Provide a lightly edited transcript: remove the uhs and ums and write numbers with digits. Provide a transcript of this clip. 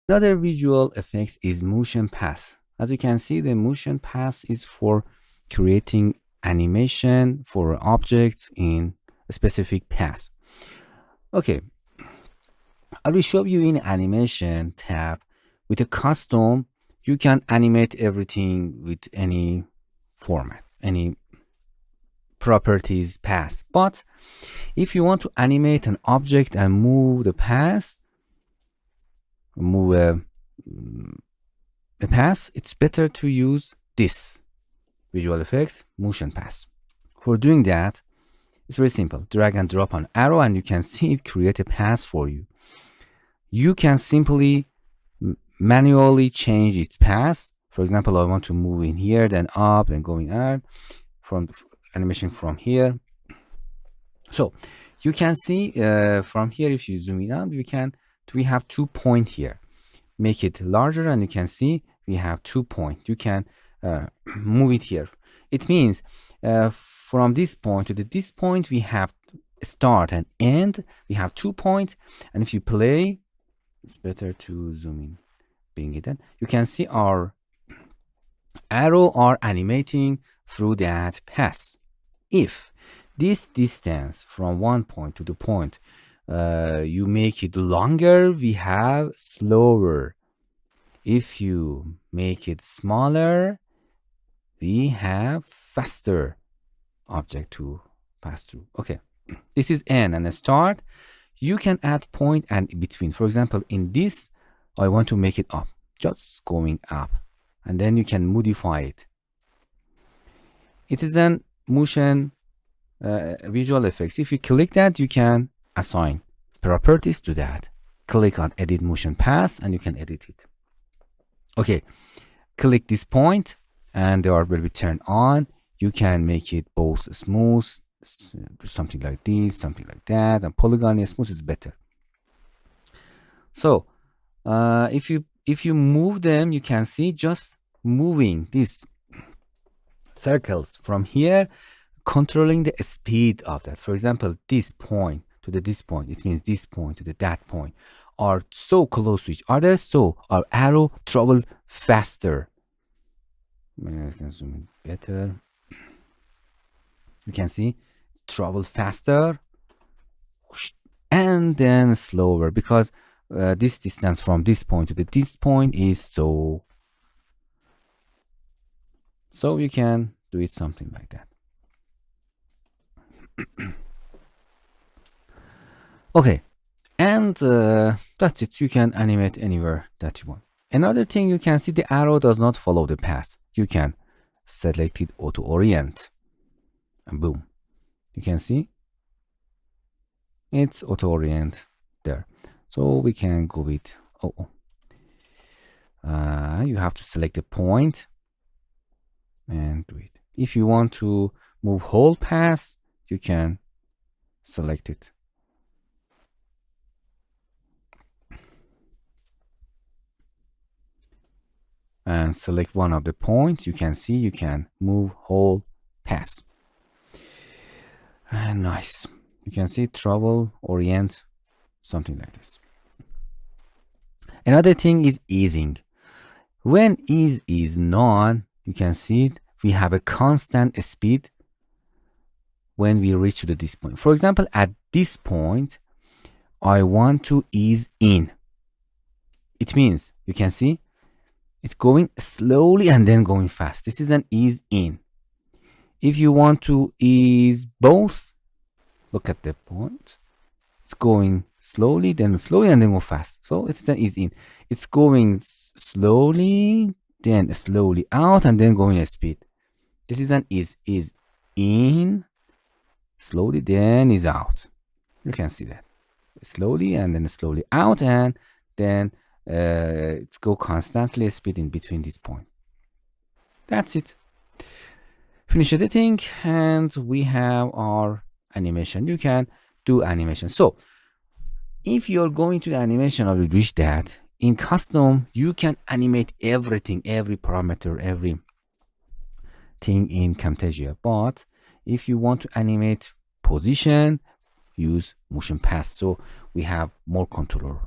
Another visual effects is motion pass. As you can see, the motion pass is for creating animation for objects in a specific path. Okay, I will show you in animation tab. With a custom, you can animate everything with any format, any properties path. But if you want to animate an object and move the path, it's better to use this visual effects motion path. For doing that, it's very simple. Drag and drop an arrow and you can see it create a path for you. You can simply manually change its path. For example, I want to move in here, then up, then going out, from animation from here. So you can see from here, if you zoom in out, we have 2 points here. Make it larger and you can see we have 2 points. You can move it here. It means from this point to this point, we have start and end. We have 2 points. And if you play, it's better to zoom in. Bring it in. You can see our arrow are animating through that path. If this distance from one point to the point, you make it longer, we have slower. If you make it smaller, we have faster object to pass through. Okay, this is end and a start. You can add point and between. For example, in this, I want to make it up, just going up, and then you can modify it. It is an motion visual effects. If you click that, you can assign properties to that. Click on edit motion path and you can edit it. Okay, click this point and the art will be turned on. You can make it both smooth, something like this, something like that, and polygon smooth is better. So if you move them, you can see just moving these circles from here, controlling the speed of that. For example, this point to this point, it means this point to that point are so close to each other, so our arrow travel faster. I can zoom in better. You can see travel faster and then slower, because this distance from this point to this point is so you can do it something like that. Okay, and that's it. You can animate anywhere that you want. Another thing, you can see the arrow does not follow the path. You can select it auto orient and boom, you can see it's auto orient there. So we can go with you have to select a point and do it. If you want to move whole path, you can select it. And select one of the points. You can see you can move whole path. And nice. You can see travel, orient, something like this. Another thing is easing. When ease is none, you can see it, we have a constant speed when we reach to this point. For example, at this point, I want to ease in. It means you can see it's going slowly and then going fast. This is an ease in. If you want to ease both, look at the point. It's going slowly, then go fast. So it's an ease in. It's going slowly, then slowly out, and then going at speed. This is an ease in, slowly, then is out. You can see that. Slowly and then slowly out, and then it's go constantly speed in between this point. That's it. Finish editing and we have our animation. You can do animation. So if you're going to animation, I will reach that. In custom, you can animate everything, every parameter, every thing in Camtasia. But if you want to animate position, use motion path. So we have more controller.